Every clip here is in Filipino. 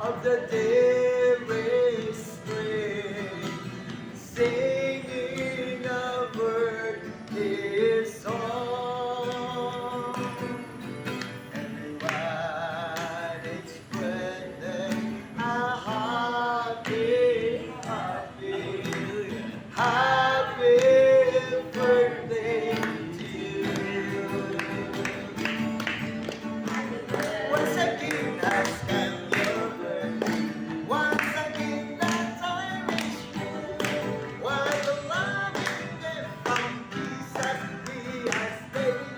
of the dearest spring, singing a birthday song. Everyone expressing a happy, happy birthday to you. Once again, I stand your birthday. Once again, that I wish you. While the loving gift from Jesus we are staying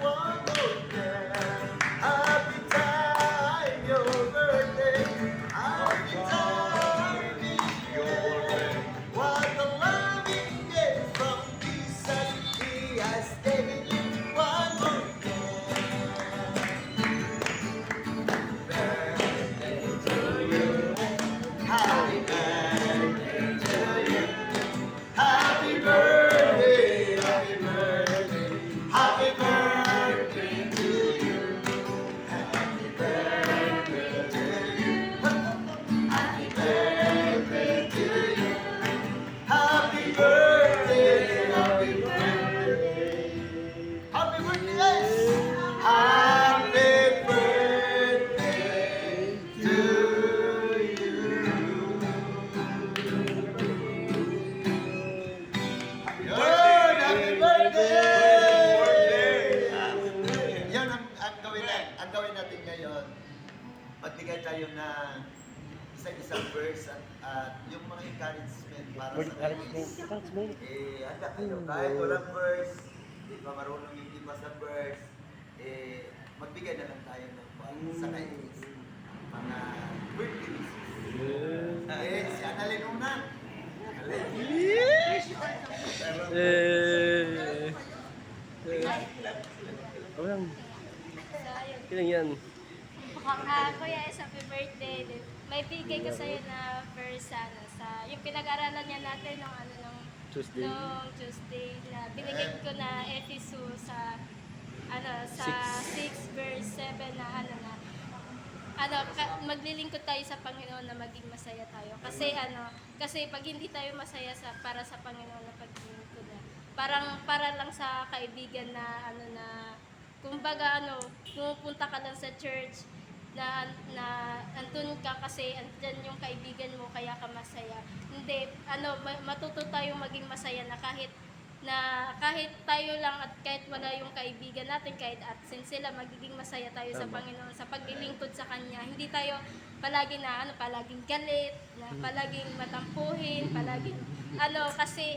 one more time. Happy time, your birthday. Happy time, your birthday. While the loving gift from Jesus we are staying one more time. Birthday to you. Happy birthday to you. Happy birthday, happy birthday, happy birthday to you. Happy birthday to you. Happy birthday to you. Happy birthday, happy birthday. Happy birthday, guys. Happy birthday to you. Yun! Happy birthday! Yan ang gawin natin ngayon. Magbigay tayo ng isang verse at yung mga encouragement para sa Encouragement. handa kayo. Kahit walang verse, di ba marunong yung iba sa verse, magbigay na lang tayo ng sa kainis. Mga birthday wishes. Si Annalyn una. Ako lang. Kailan yan? Kuya, happy birthday. May bigay ko sa'yo na verse sa yung pinag-aralan niya natin nung Tuesday. Tuesday na binigay ko na Ephesus sa 6 verse 7 na maglilingkod tayo sa Panginoon na maging masaya tayo. Kasi pag hindi tayo masaya para sa Panginoon na paglilingkod para lang sa kaibigan na kumbaga pumupunta ka lang sa church na andun ka kasi andyan yung kaibigan mo kaya ka masaya. Hindi, matuto tayong maging masaya na kahit tayo lang at kahit wala yung kaibigan natin, kahit absent sila, magiging masaya tayo sa Panginoon sa paglilingkod sa Kanya. Hindi tayo palagi palaging galit, na palaging matampuhin, palaging kasi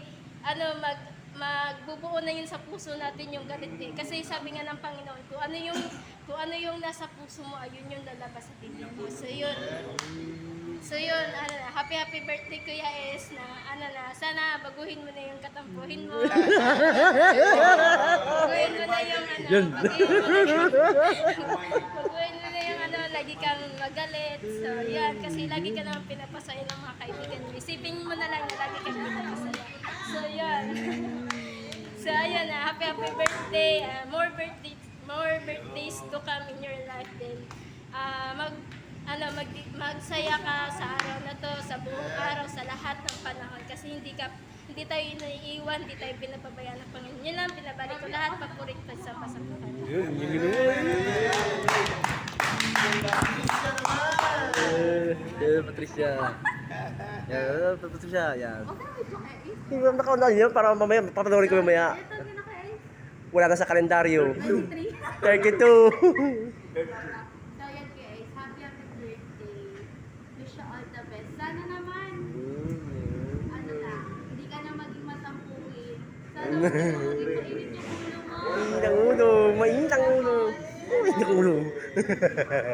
magbubuo na yun sa puso natin yung galit eh. Kasi sabi nga ng Panginoon, kung ano yung nasa puso mo, ayun yung lalabas sa bibig mo. So yun, happy birthday Kuya Es na sana baguhin mo na yung katampuhin mo. Baguhin mo na yung baguhin mo na yung lagi kang magalit. So yan, kasi lagi ka naman pinapasaya ng mga kaibigan mo. Isipin mo na lang na lagi kang pinapasaya. So yan. So ayun, happy birthday. More birthdays to come in your life din. Magsaya ka sa araw na to, sa buong araw, sa lahat ng panahon kasi hindi tayo naiiwan, hindi tayo pinapabayaan ng Panginoon. Yun lang, pinabalik ko lahat, papuri ko sa pasakutan. Patricia. Patricia, yan. Hindi mo nakaunaan yun para mamaya, papanoorin ko mamaya. Wala na sa kalendaryo. 32. So yan guys, happy birthday. Wish you all the best. Sana naman, hindi ka na maging matampuhin. Sana maging mainit yung ulo mo. Mainit ang ulo. Mainit ang ulo.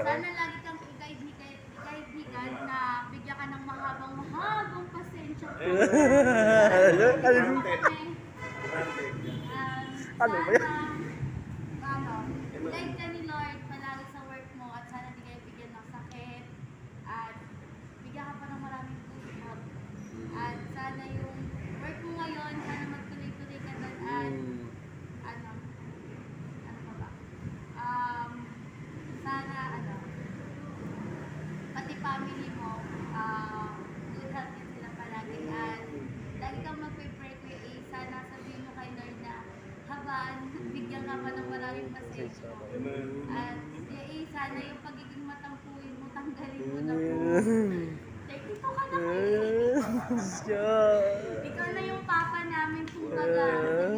Sana lagi kang ikaibigan na bigyan ka ng mahabang pasensya. Ano ba yan? Like ka ni Lord palagi sa work mo at sana di kayo bigyan ng sakit at bigyan ka pa ng maraming good health. At sana yung work mo ngayon, sana magtuloy-tuloy ka doon at ano pa ba? Sana pati family At sana yung pagiging matampuin mo, tanggalin mo na po. Dito ka na Ikaw na yung papa namin, kumbaga.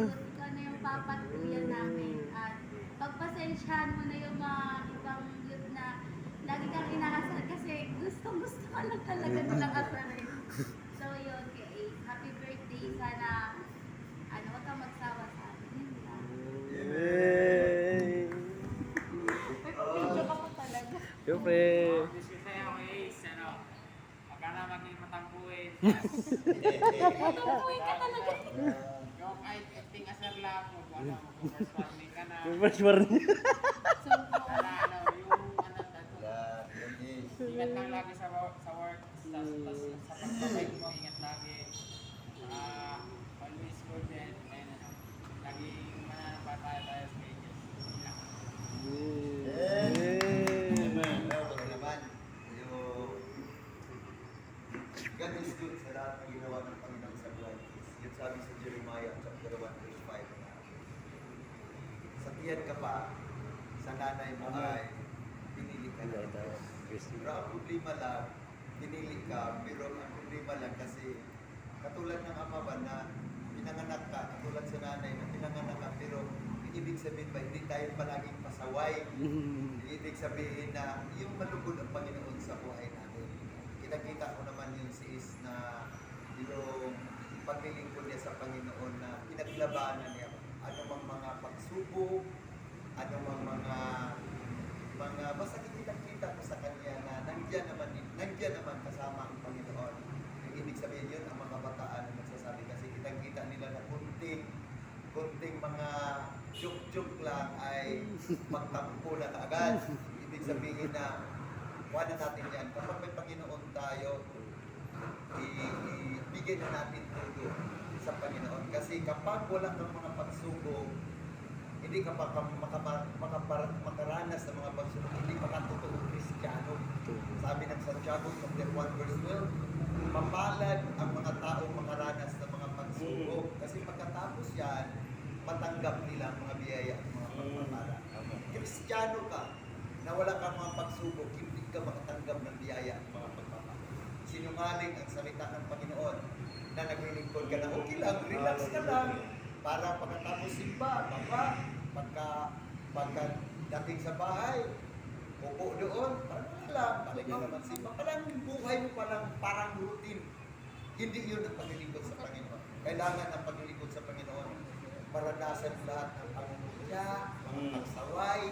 Ikaw na yung papa at kuya namin. At pagpasensyahan mo na yung mga ibang youth na lagi kang inaasal kasi gusto ka lang talaga nilang asalin. So yun, kay Ace, happy birthday. Sana, huwag kang magsawa sa amin. Yun lang. Medyo ka pa talaga. Siyempre. Maging matampuin. Matampuin ka talaga. Yung kahit acting asar lang mo, first warning ka na. First warning. Yung tato. Yan, yan is. Ingat lang lagi sa work, sa pagpapay mo, ingat lagi. Always good and laging mananampataya tayo sa pages. Ito naman, yung God is good sa lahat ng ginawa ng Panginoon sa buhay. Yun sabi sa Jeremiah chapter 1 verse 5 na sa tiyan ka pa, sa nanay mo ay pinili ka na. Pero ang problema lang, pinili ka, pero ang problema lang kasi katulad ng ama ba na pinanganak ka, katulad sa nanay na pinanganak ka, pero ibig sabihin ba, hindi tayo palaging pasaway. Ibig sabihin na yung malugod ang Panginoon sa buhay natin. Kita ko naman yung sis na yung paglilingkod niya sa Panginoon na pinaglabanan niya anumang mga pagsubok, anumang mga basta kita ko sa kanya na nandiyan naman kasama ang Panginoon. Yung ibig sabihin yun ang mga bataan na nagsasabi kasi kita nila na kunting mga joke lang ay magtampo na kaagad. Ibig sabihin na wala natin yan. Kapag may Panginoon tayo, ibigay na natin todo sa Panginoon. Kasi kapag wala kang mga pagsubok, hindi ka pa makaranas ng mga pagsubok, hindi pa ka totoong Kristiyano. Sabi ng Santiago, chapter 1, verse 12, mapalad ang mga taong makaranas ng mga pagsubok. Kasi pagkatapos yan, matanggap nila ang mga biyaya at mga pagpapala. Kristiyano ka, na wala kang mga pagsubok, hindi ka makatanggap ng biyaya at mga pagpapala. Sinungaling ang salita ng Panginoon na naglilingkod ka na okay lang, relax ka lang, para pagkatapos simba, pagka dating sa bahay, upo doon, parang wala lang, balik ka naman simba. Parang buhay mo parang routine. Hindi yun ang paglilingkod sa Panginoon. Kailangan ang paglilingkod sa Panginoon maranasan lahat ng pangungutya, mga pagsaway.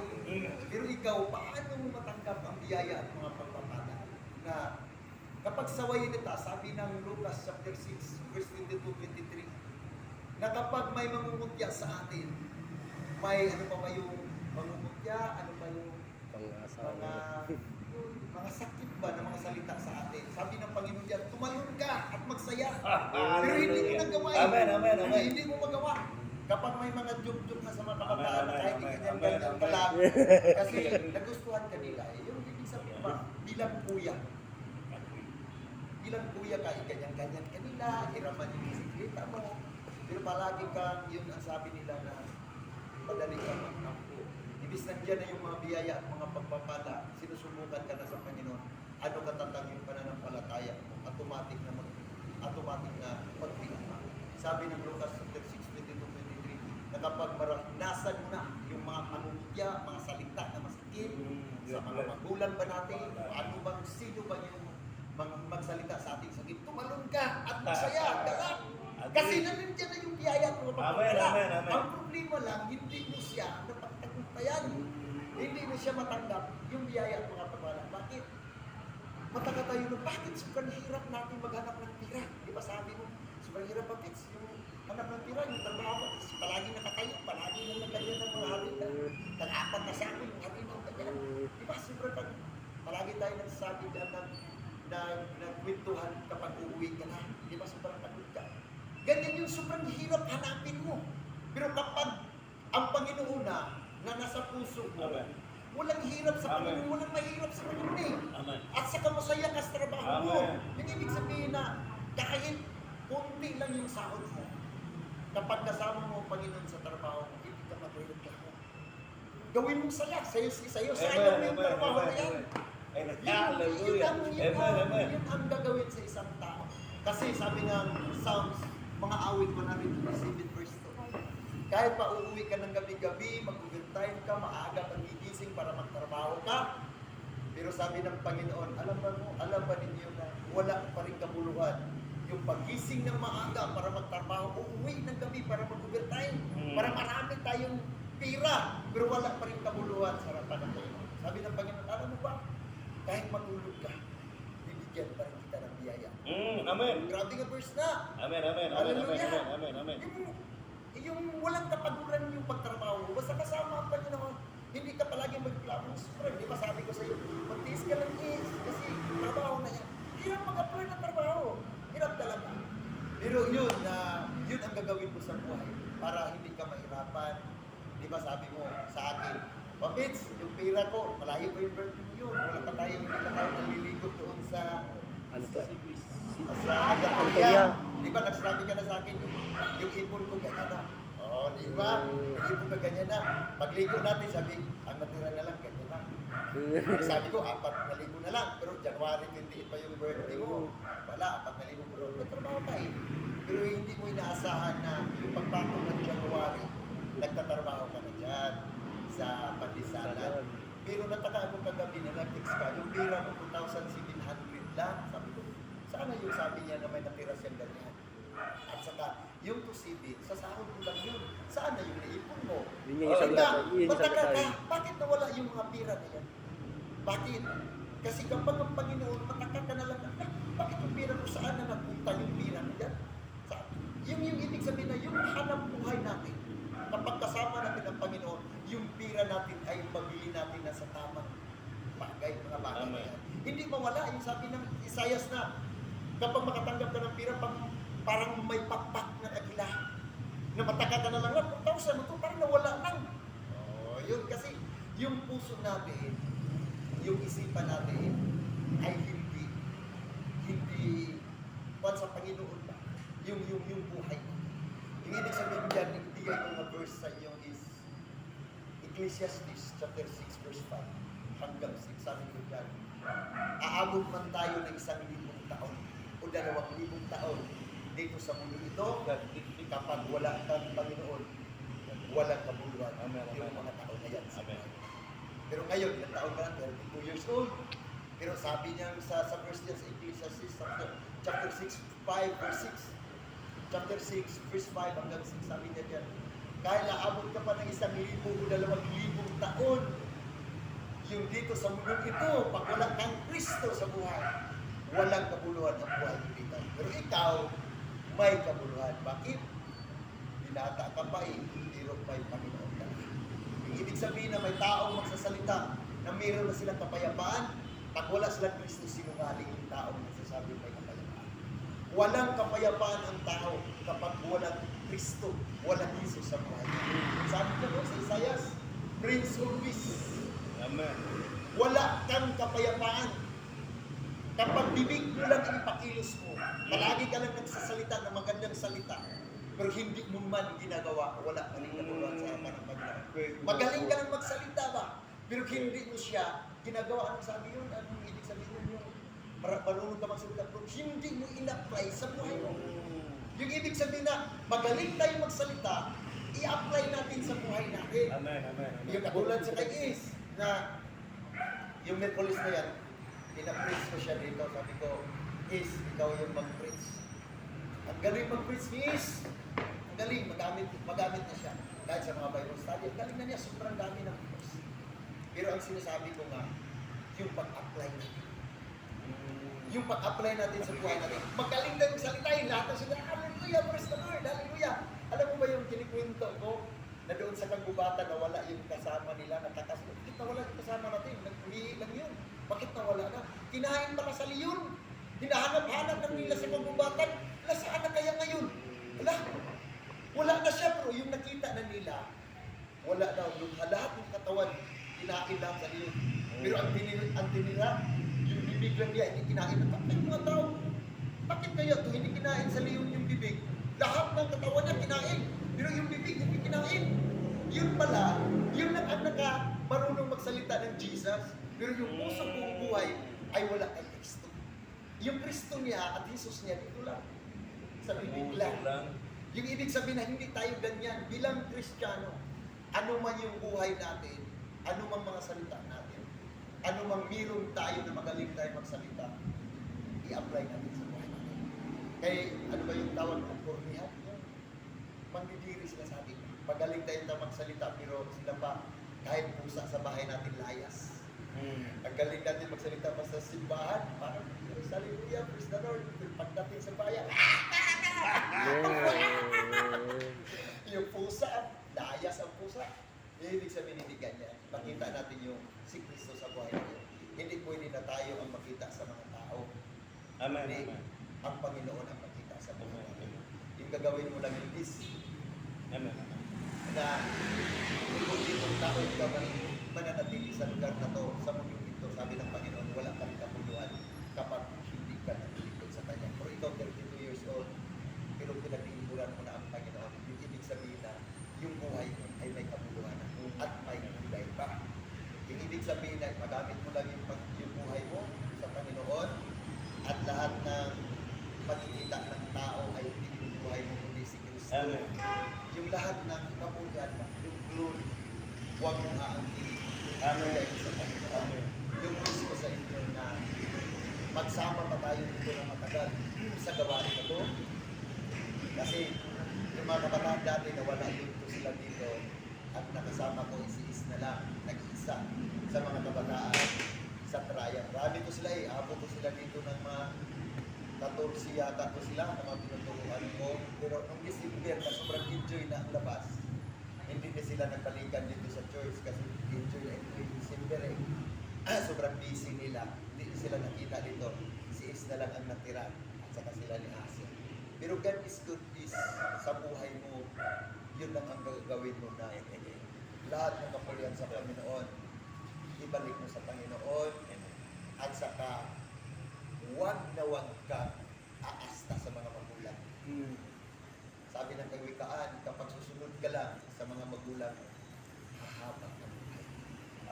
Pero ikaw, paano mo matanggap ang biyaya at mga pagpapala? Na kapag sawayin nita, sabi ng Lucas chapter 6, verse 22-23, na kapag may mangungutya sa atin, may ano pa ba yung mangungutya, ano pa yung mga sakit ba na mga salita sa atin. Sabi ng Panginoon diyan, tumalon ka at magsaya. Pero hindi mo nagawa yun. Amen. Hindi mo magawa. Kapag may mga joke-joke na sa mga kabataan na kahit ganyan ka lang, kasi nagustuhan ka nila, yung ibig sabihin ba, bilang kuya ka, ganyan-ganyan ka nila, hiraman yung bisikleta mo, pero palagi kang, yun ang sabi nila na madali kang magtampo. Ibig nandiyan na yung mga biyaya at mga pagpapala, sinusubukan ka na sa Panginoon, ano katatag yung pananampalataya mo, automatic na magpinama. Sabi ng Lucas 6:22-23, na kapag maranasan mo na yung mga panungutya, mga salita na masakit, sa mga magulang ba natin, ano bang sino ba yung magsalita sa ating sakit, tumalon ka at magsaya, galak. Kasi nandiyan na yung biyaya at mga pagpapala. Ang problema lang, hindi mo siya napagtagumpayan. Hindi mo siya matanggap yung biyaya at mga pagpapala. Bakit? Mataga tayo na, bakit sobrang hirap natin maghanap ng pira? Di ba sabi mo, sobrang hirap bakit yung hanap ng pira, yung trabaho, palagi nakatayo, palagi nang nagkaya ng mga harina. Kang-apat na sa akin, yung harina ng kanya. Di ba sobrang palagi tayo nagsasabi dyan nagkwentuhan kapag uuwi ka na. Di ba sobrang pagod ka? Ganyan yung sobrang hirap hanapin mo. Pero kapag ang Panginoon na nasa puso mo, walang hirap sa Panginoon, walang mahirap sa Panginoon eh. At saka masaya ka sa trabaho mo. Yung ibig sabihin na kahit kunti lang yung sahod mo, kapag kasama mo ang Panginoon sa trabaho mo, hindi ka matulog ka. gawin mong saya, sayo, sayang mo yung trabaho na yan. Yun ang gagawin sa isang tao. Kasi sabi nga Psalms, mga awit 127 verse 2. Kahit pa uuwi ka ng gabi-gabi, mag-overtime ka, maaga kang gigising para magtrabaho ka. Pero sabi ng Panginoon, alam ba ninyo na wala pa rin kabuluhan. Yung pagising ng maaga para magtrabaho, uuwi ng gabi para mag-overtime, para marami tayong pira, pero wala pa rin kabuluhan sa harapan ng Panginoon. Sabi ng Panginoon, alam mo ba, kahit matulog ka, bibigyan pa rin kita ng biyaya. Amen. Grabe nga verse na. Amen. Yung walang kapaguran yung pagtrabaho, basta kasama ang Panginoon, hindi ka palagi magplano. Di ba sabi ko sa iyo, magtiis ka lang kasi trabaho na yan. Hirap mag-apply ng trabaho. Hirap talaga. Pero yun ang gagawin mo sa buhay para hindi ka mahirapan. Di ba sabi mo sa akin, Pabits, yung pera ko, malayo pa yung birthday mo yun. Wala pa tayo, hindi pa tayo naliligo doon sa Agatoria. Di ba, nagsabi ka na sa akin, yung ipon ko ganyan na. Oo, di ba? Yung ipon ko ganyan na. Pagligo natin, sabi, ang natira na lang, ganyan na. Sabi ko, 4 na ligo na lang. Pero January 28 pa yung birthday mo. Wala, 4 na ligo. Pero nagtrabaho tayo. Pero hindi mo inaasahan na yung pagpapong ng January, nagtatrabaho ka na dyan sa Pandisalan. Pero nataka ako kagabi na nag-text ka, yung pera mo 2,700 lang. Sabi ko, sana yung sabi niya na may natira siyang ganyan. At saka, yung 2,700, sa sahod mo lang yun. Saan na yung naipon mo? Yun yung isang Mataka ka, bakit nawala yung mga pera na yan? Bakit? Kasi kapag ang Panginoon, mataka ka na lang, bakit yung pera mo saan na nagpunta yung pera na yan? Yung ibig sabihin na yung hanap buhay natin, kapag kasama natin ang Panginoon, yung pira natin ay mabili natin na sa tamang bagay, mga bagay na yan. Hindi mawala, yung sabi ng Isaias na, kapag makatanggap ka ng pira, parang may pakpak na agila. Na mataka ka na lang, 4,000 ito, parang nawala lang. Oh, yun kasi, yung puso natin, yung isipan natin, ay hindi sa Panginoon ba? Yung buhay. Yung ibig sabihin dyan, ibigay ko na verse sa inyo is Ecclesiastes chapter 6 verse 5 hanggang 6. Sabi ko dyan, aabot man tayo ng 1,000 taon o 2,000 taon dito sa mundo ito, kapag wala kang Panginoon, walang kabuluhan yung mga tao na yan. Pero ngayon, ilang taon ka lang, 32 years old. Pero sabi niya sa verse niya sa Ecclesiastes chapter 6, 5 verse 6, chapter 6, verse 5 hanggang 6, sabi niya dyan, kahit naabot ka pa ng 1,000 o 2,000 taon, yung dito sa mundo ito, pag wala kang Kristo sa buhay, walang kabuluhan ang buhay dito. Pero ikaw, may kabuluhan. Bakit? Binata ka pa pero may Panginoon ka. Yung ibig sabihin na may taong magsasalita na mayroon na silang kapayapaan, pag wala silang Kristo, sinungaling yung taong nagsasabi may kapayapaan. Walang kapayapaan ang tao kapag walang Kristo, walang Jesus sa buhay. Sabi niya po sa Isaias, Prince of Peace. Amen. Wala kang kapayapaan. Kapag bibig mo lang ipakilos mo, palagi ka lang nagsasalita ng magandang salita, pero hindi mo man ginagawa, wala ka rin kabuluhan sa harapan ng Panginoon. Magaling ka lang magsalita ba? Pero hindi mo siya ginagawa. Anong sabi yun? Anong ibig sabihin yung marunong ka magsalita, pero hindi mo in-apply sa buhay mo. Yung ibig sabihin na magaling tayo magsalita, i-apply natin sa buhay natin. Amen. Yung katulad sa kay Is, na yung Merkulis na yan, pina-preach ko siya dito. Sabi ko, Is, ikaw yung mag-preach. Ang galing mag-preach ni Is. Ang galing, magamit na siya. Kahit sa mga Bible study, ang galing na niya, sobrang dami ng books. Pero ang sinasabi ko nga, yung pag-apply natin. Yung pag-apply natin sa buhay natin. Magaling na yung salitain, lahat ng sila, hallelujah, praise the Lord, hallelujah. Alam mo ba yung kinikwento ko, na doon sa kagubatan na wala yung kasama nila, nagkakasunod. Bakit nawala yung kasama natin? Nagpulihin lang yun. Bakit nawala na? Kinain pala sa leon. Hinahanap-hanap ng nila sa kagubatan. Nasaan na kaya ngayon? Wala na siya, pero yung nakita na nila, wala daw. Yung lahat ng katawan, kinain lang sa leon. Pero ang tinira, yung bibig lang niya, hindi kinain na mga tao. Bakit kaya ito hindi kinain sa leon yung bibig? Lahat ng katawan niya kinain. Pero yung bibig, hindi kinain. Yun pala, yun lang ang marunong magsalita ng Jesus. Pero yung puso kong buhay ay wala kay Kristo. Yung Kristo niya at Jesus niya, dito lang. Sa bibig lang. Yung ibig sabihin na hindi tayo ganyan bilang Kristiyano. Ano man yung buhay natin, ano man mga salita natin, ano man meron tayo na magaling tayo magsalita, i-apply natin sa buhay natin. Kaya ano ba yung tawag ng kornihan? Mandidiri sila sa atin. Magaling tayo magsalita, pero sila pa, kahit pusa sa bahay natin layas. Ang galing natin magsalita pa sa simbahan, parang, hallelujah, praise the Lord. Pero pagdating sa bayan, yung pusa, layas ang pusa. Ibig sabihin hindi ganyan. Makita natin yung si Kristo sa buhay natin. Hindi pwede na tayo ang makita sa mga tao. Amen. Hindi, Amen. ang Panginoon ang makita sa buhay natin. Yung gagawin mo lang yung this, Amen. na ibang tao ka mananatili sa lugar na to, sa mundong ito, sabi ng Panginoon, wala ka rin kapuluhan kapag hindi ka naglikod sa Kanya. Pero ikaw, 32 years old, pero pinaglingkuran mo na ang Panginoon. Yung ibig sabihin na yung buhay mo ay may kapuluhan at may kulay pa. Yung ibig sabihin na magamit mo lang yung buhay mo sa Panginoon at lahat ng makikita ng tao ay hindi yung buhay mo kundi si Kristo. Amen. Yung lahat ng kapulian, yung glory, huwag mong aangkin. Amen. Sa Panginoon. Yung gusto ko sa inyo na magsama pa tayo dito ng matagal sa gawain na to. Kasi yung mga kabataan dati na wala dito sila dito at nakasama ko is na lang, nag-iisa sa mga kabataan sa Traya. Marami ko sila abot ko sila dito ng mga 14 yata ko sila na mga pinuturuan ko. Pero nung December na sobrang enjoy na ang labas, hindi na sila nagbalikan dito sa church kasi enjoy na enjoy December sobrang busy nila. Hindi sila nakita dito. Si Is na lang ang natira at saka sila ni Asia. Pero God is good is sa buhay mo, yun lang ang gagawin mo na lahat ng kapulian sa Panginoon, ibalik mo sa Panginoon at saka huwag na huwag ka aasta sa mga magulang. Sabi ng kawikaan, kapag susunod ka lang sa mga magulang, hahaba ka buhay.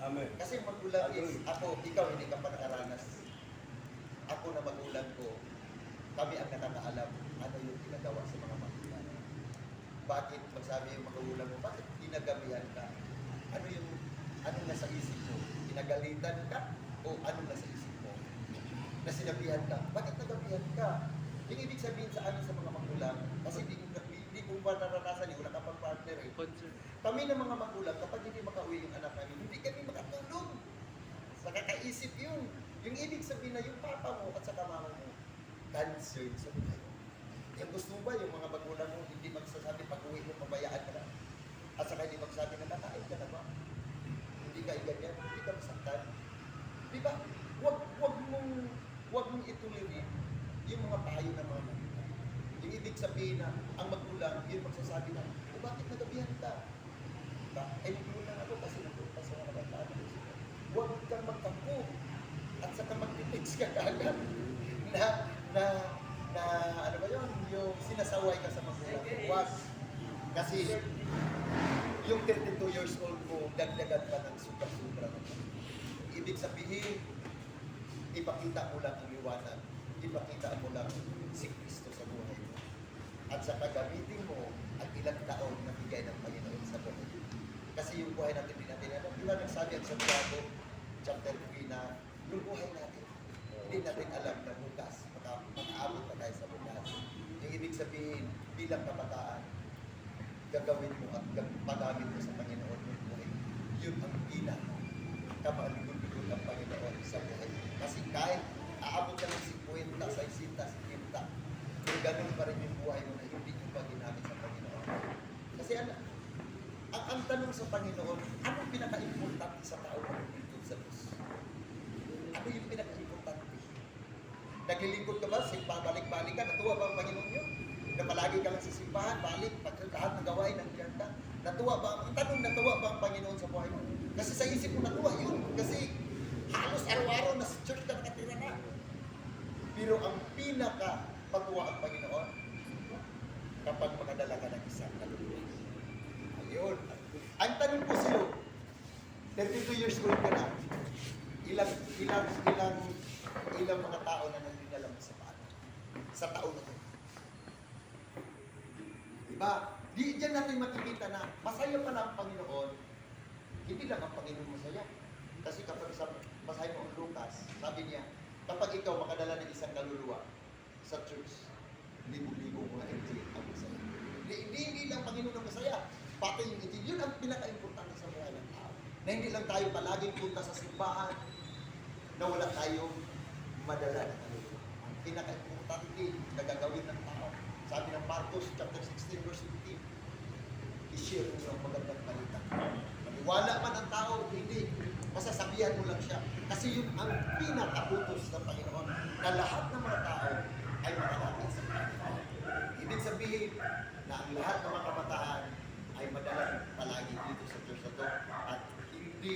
Amen. Kasi magulang is, ako, ikaw hindi ka pa nakaranas. Ako na magulang ko, kami ang nakakaalam ano yung ginagawa sa mga magulang. Bakit magsabi yung magulang mo, bakit ginagabihan ka? Anong nasa isip mo? Pinagalitan ka? O anong nasa isip mo? Na sinabihan ka? Bakit nagabihan ka? Yung ibig sabihin sa amin sa mga magulang, kasi hindi ko ba naranasan, wala ka pang partner eh. Kami ng mga magulang, kapag hindi makauwi yung anak namin, hindi kami makatulog. Sa kakaisip yun. Yung ibig sabihin na yung papa mo at saka mama mo, concerned sa buhay mo. Yung gusto mo ba, yung mga magulang mo, hindi magsasabi pag uwi mo, pabayaan ka na. At saka hindi magsabi na nakain ka na ba? Hindi ka iganyan, hindi ka masaktan. Di ba? Huwag mong ituloy yung mga payo ng mga magulang. Yung ibig sabihin na ang magulang, yung magsasabi na, bakit nagabihan ka? Diba? Ay, magulang ako kasi napunta sa mga kabataan ko. Huwag kang magtampo at saka mag-text ka kagad na ano ba yun, yung sinasaway ka sa magulang. Huwag. Kasi yung 32 years old mo, dagdagan pa ng sobra-sobra. Ibig sabihin, ipakita mo lang ang liwanag. Ipakita mo lang si Kristo sa buhay mo. At sa gamitin mo ang ilang taon na bigay ng Panginoon sa buhay. Kasi yung buhay natin, di natin alam. Di ba nagsabi ang Santiago, chapter 3 na yung buhay natin, hindi natin alam na bukas, makaabot pa tayo sa bukas. Yung ibig sabihin, bilang kabataan, gagawin mo at paggamit mo sa Panginoon yung buhay. Yun ang pinaka-kamaligod-ligod ng Panginoon sa buhay. Kasi kahit aabot ka ng 50, 60, 70, pero ganun pa rin yung buhay mo na hindi yung pa ginamit sa Panginoon. Kasi ang tanong sa Panginoon, anong pinaka-importante sa tao na lumilingkod sa Diyos? Ano yung pinaka-importante? Naglilingkod ka ba? Balik-balik ka? Natuwa ba ang Panginoon yun? Na palagi ka lang sa simbahan, balik, pag lahat ng gawain ng ka. Natuwa ba? Ang tanong, natuwa ba ang Panginoon sa buhay mo? Kasi sa isip mo natuwa yun. Kasi halos araw-araw na sa church ka nakatira na. Pero ang pinaka-patuwa ang Panginoon, kapag makadala ka ng isang kaluluwa. Ayun. Ang tanong ko sa'yo, 32 years old ka na, ilang mga tao na nandinala mo sa paan? Sa taon na to. Diba? Di dyan natin makikita na masaya pala ang Panginoon, hindi lang ang Panginoon masaya. Kasi kapag basahin mo ang Lucas, sabi niya, kapag ikaw makadala ng isang kaluluwa sa church, libo-libo mga angel ang masaya. Hindi lang Panginoon ang masaya, pati yung angel, yun ang pinaka-importante sa buhay ng tao. Na hindi lang tayo palaging punta sa simbahan, na wala tayong madala na kaluluwa. Ang pinaka-importante na gagawin ng tao, sabi ng Marcos chapter 16 verse 15, i-share mo ang magandang balita. Maniwala man ang tao, hindi. Masasabihan mo lang siya. Kasi yun ang pinaka-utos ng Panginoon na lahat ng mga tao ay makalapit sa Panginoon. Ibig sabihin na ang lahat ng mga kabataan ay madalang palagi dito sa church na to at hindi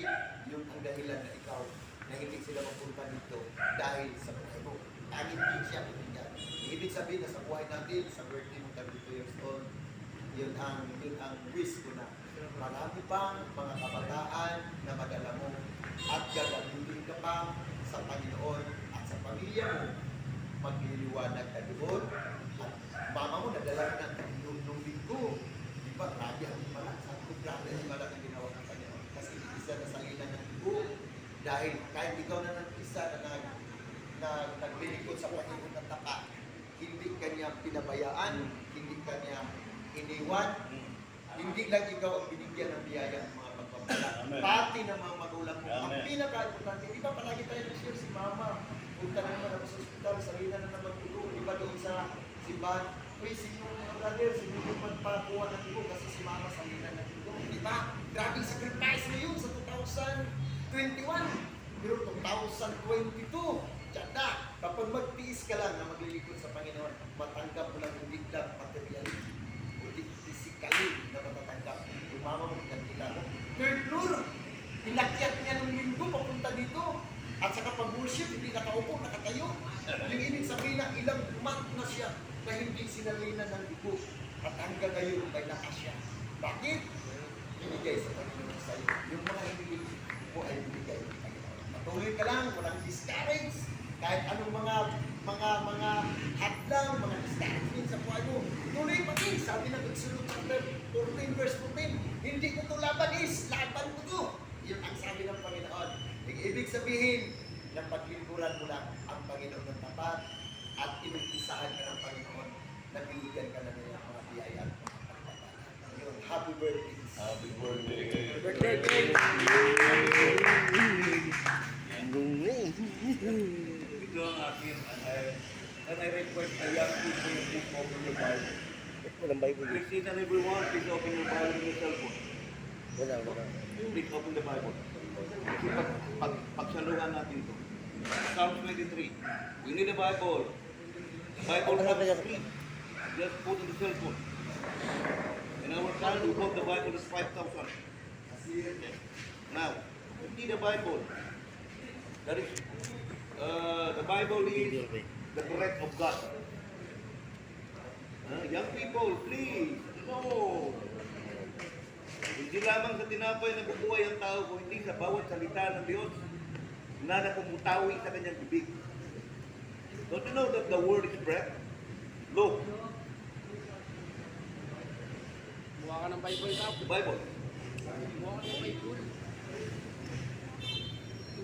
yung ang dahilan na ikaw na hindi sila mapunta dito dahil sa buhay mo. Dahil hindi siya pinigyan. Ibig sabihin na sa buhay natin, sa birthday mo 32 years old, yun ang wish ko na marami pang mga kabataan na madala mo at gagamitin ka pa sa Panginoon at sa pamilya mo. Magliliwanag ka doon at mama mo nadala ka ng nung linggo. Di ba? Grabe ang malak. Sabi ko, grabe ang malak ang ginawa ng Panginoon. Kasi isa na sa ina ng linggo. Dahil kahit ikaw na isa na naglilingkod sa Panginoon ng tapat, hindi kanya pinabayaan, hindi kanya iniwan, hindi lang ikaw ang binigyan ng biyaya ng mga pagpapala. Pati ng mga magulang mo. Ang pinaka-importante, di ba palagi tayo nag-share si mama? Punta na naman ako sa ospital, sarili na naman dugo. Di ba doon sa simbahan? Uy, sino mga brother, sino yung magpakuha ng dugo kasi si mama sarili na ng dugo. Di ba? Grabe sacrifice mo yun sa 2021. Pero 2022, tiyanda, kapag magtiis ka lang na maglilingkod sa Panginoon, matanggap mo lang yung biglang materiality o physically na matatanggap. Yung mama mo, kita mo. Third floor, pinakyat niya ng linggo papunta dito. At saka pag-worship, hindi nakaupo, nakatayo. Yung ibig sabihin na ilang month na siya na hindi sinalinan ng dugo. At hanggang ngayon, may lakas siya. Bakit? Binigay sa Panginoon sa iyo. Yung mga hindi mo ay binigay ng Panginoon. Patuloy ka lang, walang discourage. Kahit anong mga hadlang, mga discouragement sa buhay mo. Tuloy pa din. Sabi ng Exodus chapter 14 verse 14, hindi ko ito laban laban ko ito. Yun ang sabi ng Panginoon. Ibig sabihin, na paglingkuran mo lang ang Panginoon ng tapat at inumpisahan ka ng Panginoon na binigyan ka na niya mga biyaya at mga pagpapala. Yun, happy birthday. Happy birthday. Birthday cake. Ito ang akin, and I request the young people to please open your Bible. Walang Bible. Please sit and everyone, please open your Bible in your cell phone. Wala. Please open the Bible. Kasi pagsaluhan natin ito. Psalm 23. We need a Bible. The Bible has free. Just put in the cell phone. In our time, we bought the Bible is 5,000. Now, we need a Bible. That is, the Bible is the breath of God. Young people, please, no. Hindi lamang sa tinapay na bubuhay ang tao, kung hindi sa bawat salita ng Diyos na napumutawi sa kanyang bibig. Don't you know that the word is breath? Look, Buha ka ng Bible ka. the Bible. Buha ka ng Bible.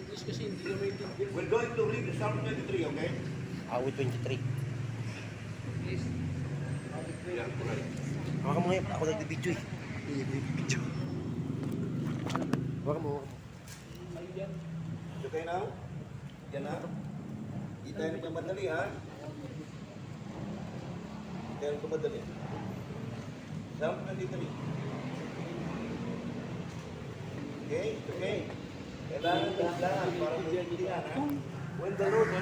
English kasi hindi na maintindihan. We're going to read the Psalm 23, okay? Awit 23. Please. Yeah, right. Hawakan mo ngayon. Ako nag-video eh. Nag-video. Hawakan mo. Ayun yan. It's okay now? Yan na? Hindi tayo nagmamadali, ha? Hindi tayo nagmamadali. Psalm 23. Okay? It's okay. Kailangan dahan-dahan para maintindihan, ha? When the Lord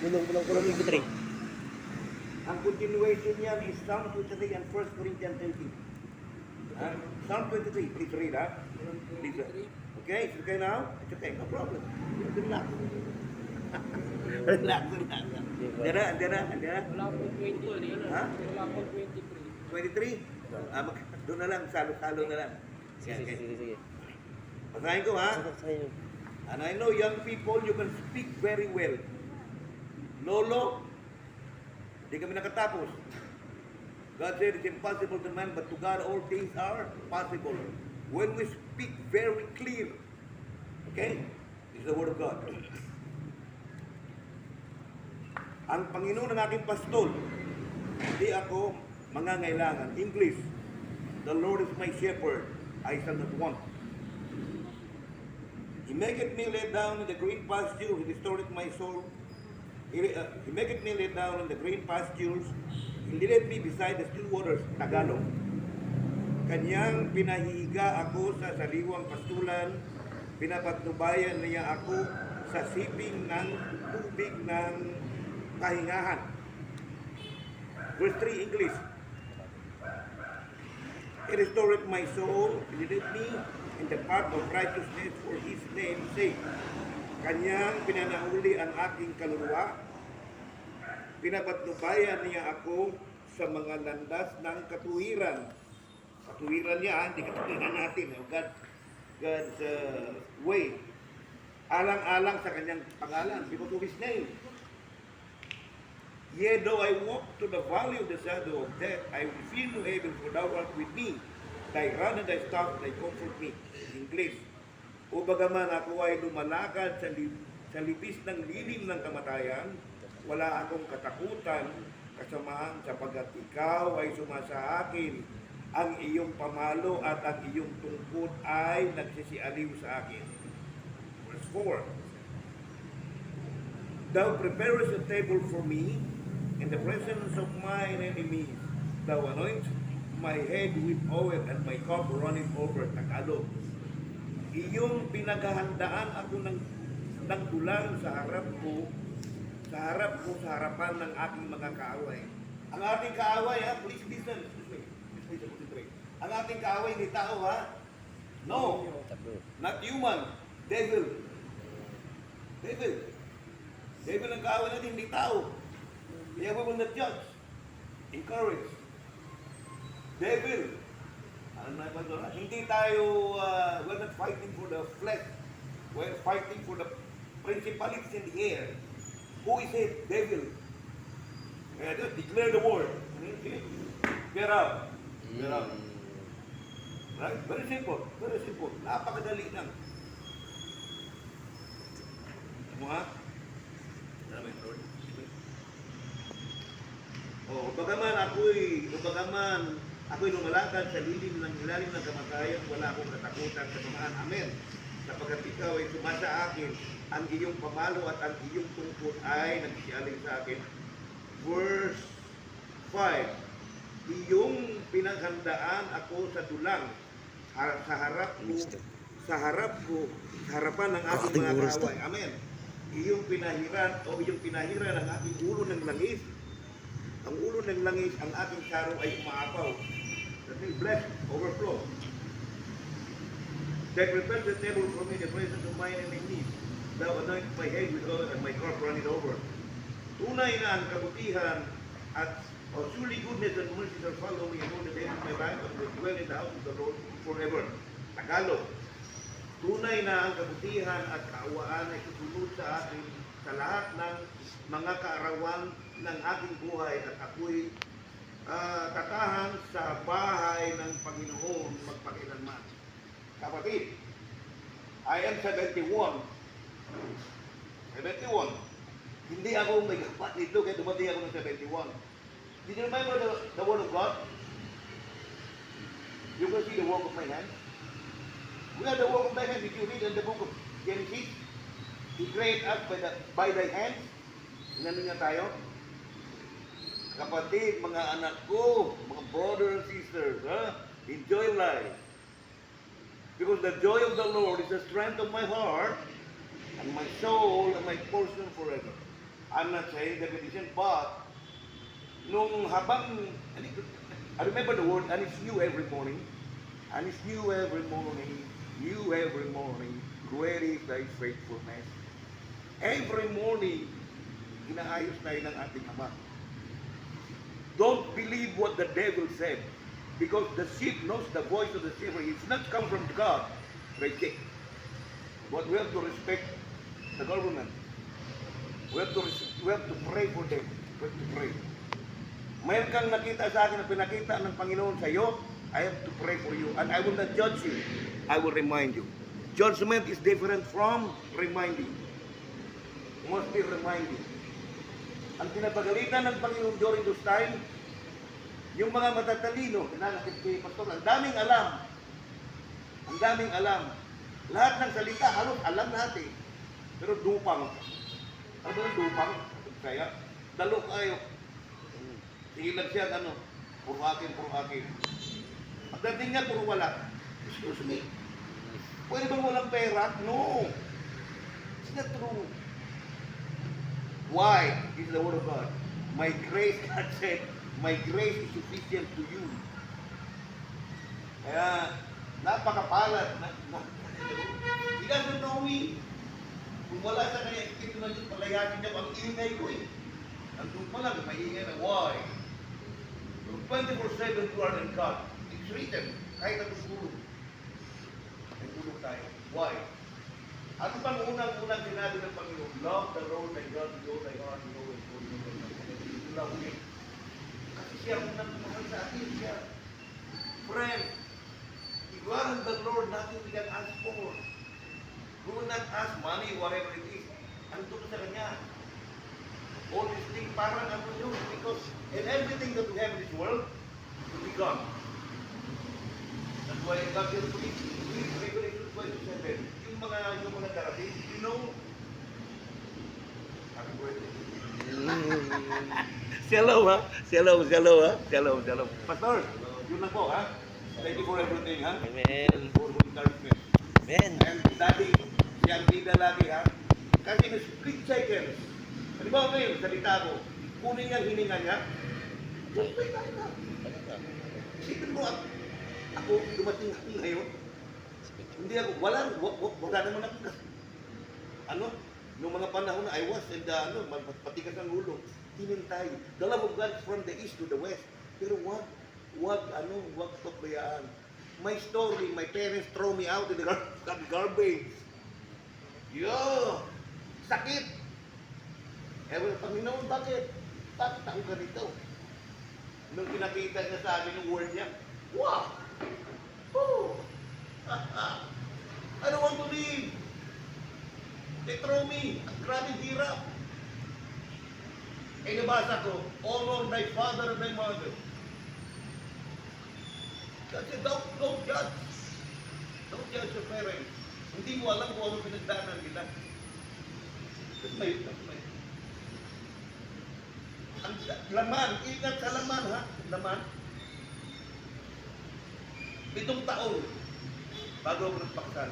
Kulang 23. ang continuation niyan is Psalm 23 and 1 Corinthians 13. Psalm 23, please read, ha? Please, okay, it's okay now? It's okay, no problem. Relax. Relax. Andyan na. Wala po 20 eh. Ha? Wala po 23. 23? Doon na lang, salo-salo na lang. Sige, sige, sige, sige. Basahin ko ha. Sige, sige. And I know young people, you can speak very well. Lolo, di kami nakatapos. God said it's impossible to man, but to God all things are possible. When we speak very clear, okay? It's the word of God. Ang Panginoon ng aking pastol, hindi ako mangangailangan. English, the Lord is my shepherd, I shall not want. He maketh me lay down in the green pasture, He restoreth my soul. He maketh me lay down in the green pastures, He leadeth me beside the still waters, Tagalog. Kanyang pinahihiga ako sa sariwang pastulan, pinapatnubayan niya ako sa siping ng tubig ng kahingahan. Verse 3, English. He restored my soul, He leadeth me in the path of righteousness for His name's sake. Kanyang pinanauli ang aking kaluluwa, pinapatnubayan niya ako sa mga landas ng katuwiran. Katuwiran niya, hindi katuwiran natin. God's way. Alang-alang sa kanyang pangalan, because of His name. Yea, though I walk to the valley of the shadow of death, I will fear no evil, for thou art with me. Thy rod and thy staff, they comfort me. English. O bagaman ako ay lumalakad sa libis ng lilim ng kamatayan, wala akong katakutan, kasamaan sapagkat ikaw ay sumasa akin. Ang iyong pamalo at ang iyong tungkod ay nagsisialiw sa akin. Verse 4. Thou preparest a table for me in the presence of mine enemies. Thou anoint my head with oil and my cup runneth over. Tagalog. Iyong pinaghahandaan ako ng tulang sa harap ko, sa harapan ng aking mga kaaway. Ang ating kaaway, ha? Please listen. Ang ating kaaway ni tao, ha? No. Not human. Devil. Devil. Devil ang kaaway natin, hindi tao. Kaya we will not judge. Encourage. Devil. Ano na ba ito? Hindi tayo, we're not fighting for the flesh. We're fighting for the principalities in the air. Who is it? Devil. Kaya just declare the word. Get out. Get out. Right? Very simple. Very simple. Napakadali lang. Mo ha? Bagaman ako'y lumalakad sa ilalim ng kamatayan, wala akong katakutan sa pamaan. Amen. Sapagkat ikaw ay sumasa akin, ang iyong pamalo at ang iyong tungkod ay nagsisialing sa akin. Verse 5. Iyong pinaghandaan ako sa dulang sa harapan ng aking mga kaaway. Amen. Iyong pinahiran ang aking ulo ng langis. Ang ulo ng langis, ang aking saro ay umaapaw. That means blessed, overflow. They prepared the table for me in the presence of mine enemies. Thou anoint my head with oil and my cup runneth over. Tunay na ang kabutihan at surely goodness and mercy shall follow me all the days of my life, and will dwell in the house of the Lord forever. Tagalog. Tunay na ang kabutihan at kaawaan ay susunod sa akin sa lahat ng mga kaarawan ng aking buhay, at ako'y tatahan sa bahay ng Panginoon magpakilanman. Kapatid, I am 71. Hindi ako may gapat nito kaya dumating ako ng 71. Did you remember the word of God? You can see the work of my hand. We are the work of thy hand. Did you read in the book of Genesis? He created us by thy hands. Inano niya tayo? Kapatid, mga anak ko, mga brothers and sisters, enjoy life. Because the joy of the Lord is the strength of my heart and my soul and my portion forever. I'm not saying definition, but nung habang, I remember the word, and it's new every morning. And it's new every morning, new every morning, great is thy faithfulness. Every morning, inaayos tayo ng ating Ama. Don't believe what the devil said. Because the sheep knows the voice of the shepherd. It's not come from God. Reject. But we have to respect the government. We have to pray for them. We have to pray. Mayroon kang nakita sa akin na pinakita ng Panginoon sa iyo, I have to pray for you. And I will not judge you. I will remind you. Judgment is different from reminding. Must be reminding. Ang pinapagalitan ng Panginoon during those time, yung mga matatalino, pinanakit kay Pastor, ang daming alam. Ang daming alam. Lahat ng salita, halos alam natin. Pero dupang. Ano yung dupang? Kaya, dalo kayo. Sige lang siya, puro akin. Pagdating niya, puro wala. Excuse me. Pwede bang walang pera? No. It's not true. Why? This is the word of God. My grace, God said, my grace is sufficient to you. Kaya, napakapalad. He doesn't know me. Kung wala sa kanya, ito na yung palayanin niya, ang ingay ko eh. Andun pa lang, may ingay na, why? 24/7 you are in God. It's written, kahit na tutulog. May tulog tayo. Why? Ano bang unang-unang sinabi ng Panginoon? Love the Lord thy God with all thy heart, with all thy soul, with all thy mind. Ito lang ulit. Kasi siya ang unang mahal sa atin siya. Friend, if you are in the Lord, nothing we can ask for. We will not ask money, whatever it is. Andun ka sa Kanya. All these things, parang ano yun. Because in everything that we have in this world, will be gone. That's why God will preach. Revelation 27. Yung mga darating, you know. Happy birthday. Shalom ha? Shalom. Pastor, yun lang po ha? Thank you for everything ha? Amen. For encouragement. Amen. And daddy, siyang bida lagi ha? Kasi in a split seconds, halimbawa ngayon, salita ko, kunin niya, hininga niya, just pay tayo na. Isipin mo, ako dumating ako ngayon, hindi ako, wala naman ako, nung mga panahon na I was, and patikas ang ulo, hinintay. The love of God from the east to the west. Pero wag pabayaan. My story, my parents throw me out in the garbage. Sakit. Panginoon, bakit? Bakit ako ganito? Nung pinakita niya sa akin yung word niya, wow! Oh! I don't want to leave. They throw me. Ang grabing hirap. Nabasa ko, honor thy father and thy mother. Kasi don't judge. Don't judge your parents. Hindi mo alam kung ano pinagdaanan nila. That's my. Ang laman, ingat sa laman ha. Laman. 7 taon bago ako nagpakasal.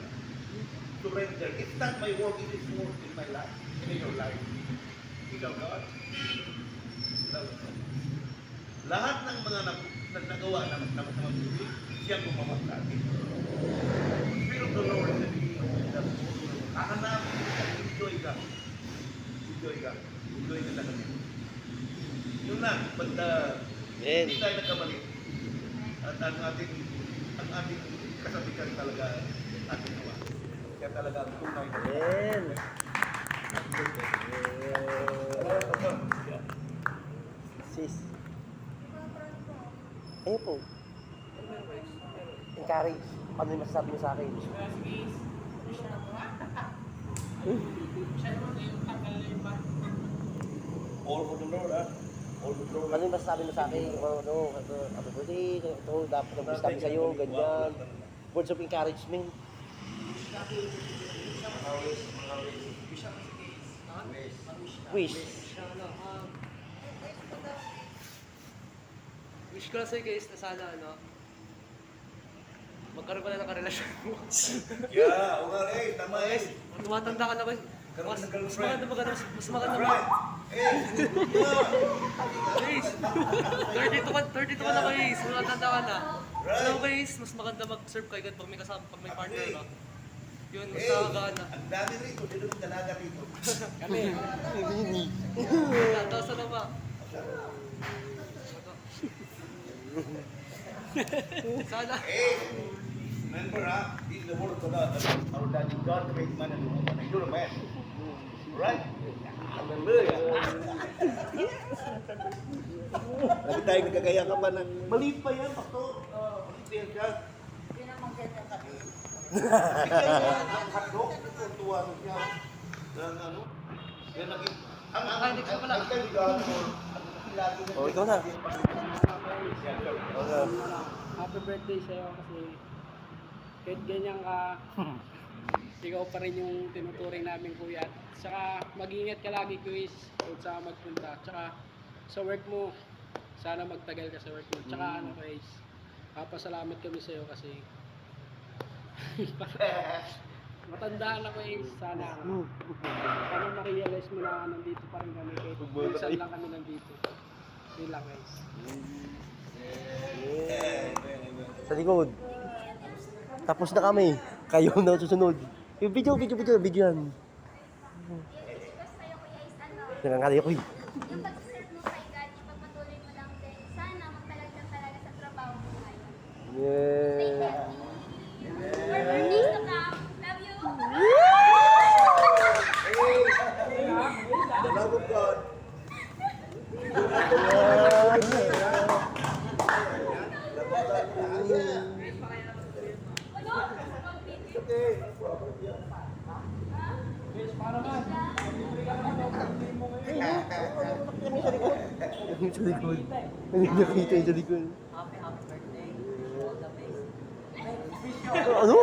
Surrender. It's not my work, it is work in my life, in your life. Ikaw, God. Lahat ng mga nagawa na mabuti, siya gumawa sa atin. Feel the Lord in the beginning of the world. Hahanapin ka, enjoy ka. Enjoy ka talaga. Yun lang, basta hindi tayo nagkamali. At ang ating kasabihan talaga ating gawa. Kaya talaga ang tunay na. Amen. Sis. Ayun po. Encourage. Ano yung masasabi niyo sa akin? All for the Lord, ha? All for the Lord. Ano yung masasabi mo sa akin? Happy birthday, ito, dapat nag-wish kami sa'yo, ganyan. Words of encouragement. Wish. Wish ko lang sa'yo guys na sana magkaroon ka na ng karelasyon mo. Yeah, tama Guys, tumatanda ka na ba? Karoon Mas ng girlfriend. maganda Right. Guys, 32 ka na guys, tumatanda ka na. Alam mo guys, mas maganda mag-serve kayo pag may kasama, pag may partner no? Yun, mas nakagaan na. Ang dami rito, sino yung dalaga rito? Kami. Tapos ano ba? Sana. Remember, this is the word of God. Our daddy God created man and woman, and you're a man. Right? Hallelujah. Lagi tayo nagkagaya ka pa na, maliit pa yan, pastor. Maliit pa yan siya. Hindi naman ganyan kaliit. Bigyan niya ang hotdog, tuwa na siya. Ang ano? Yan naging, Hindi ka pala. ang kaibigan mo, Oh, ikaw na. Happy birthday sa'yo kasi kahit ganyan ka, ikaw pa rin yung tinuturing namin kuya. At saka mag-ingat ka lagi Kuis kung saan magpunta. Tsaka sa work mo, sana magtagal ka sa work mo. Tsaka ano Kuis, papasalamat kami sa'yo kasi matandaan ako sana sana ma-realize mo na nandito pa rin kami kahit minsan lang kami nandito. Yun lang guys. Sa likod. Tapos na kami. Kayo na susunod. Yung video yan. Sa'yo kuya is ano, Nangangali ako eh. yung pag-serve mo kay God, ipagpatuloy mo lang din. Sana magtalag ka talaga sa trabaho mo ngayon. Stay Yeah. healthy. For birthdays to come. Love you. the love of God. Sa likod. Nakita yung sa likod. Ano?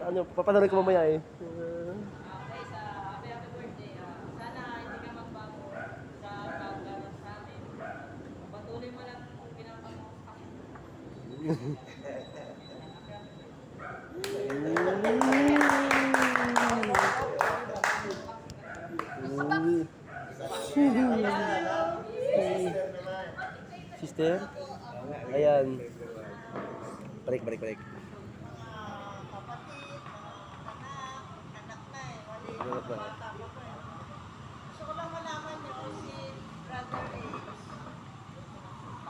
Ano, papanood ko mamaya eh. Sister? Ayan. Balik. Kapatid, anak, anak na eh. Wali Anak na. bata ko pa eh. Gusto ko lang malaman niyo kung si Brother Ace,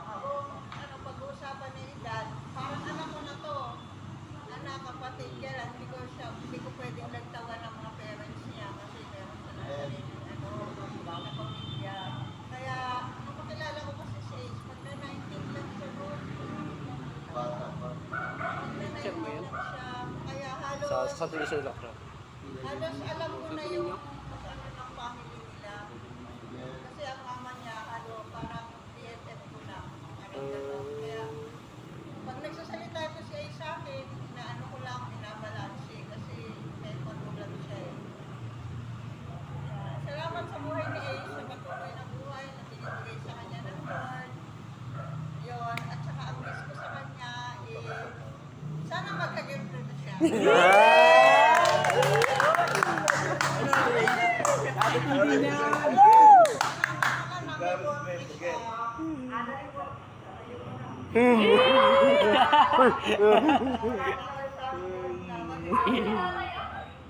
kung ano, pag-uusapan ni Edad, parang anak ko na to. Anak, kapatid, kaya lang, hindi ko pwedeng nagtawa ng mga parents niya kasi meron sa natin na pamilya. Kaya, nung makilala ko kasi si Ace, magna-19 lang siya noon. Bata pa. Magna-19 lang siya. Kaya halos, Sa Santo Lucio lang siya. halos alam ko na yung ano ng family nila. Kasi ang mama niya, parang BFF ko na. Parang gano'n. Kaya, pag nagsasalita ko siya sa akin, inaano ko lang, binabalanse kasi may patulang siya eh. Salamat sa buhay ni Ace, sa patuloy na buhay, na binibigay sa kanya ng Lord. Yun, at saka ang wish ko sa kanya, sana magka-girlfriend na siya.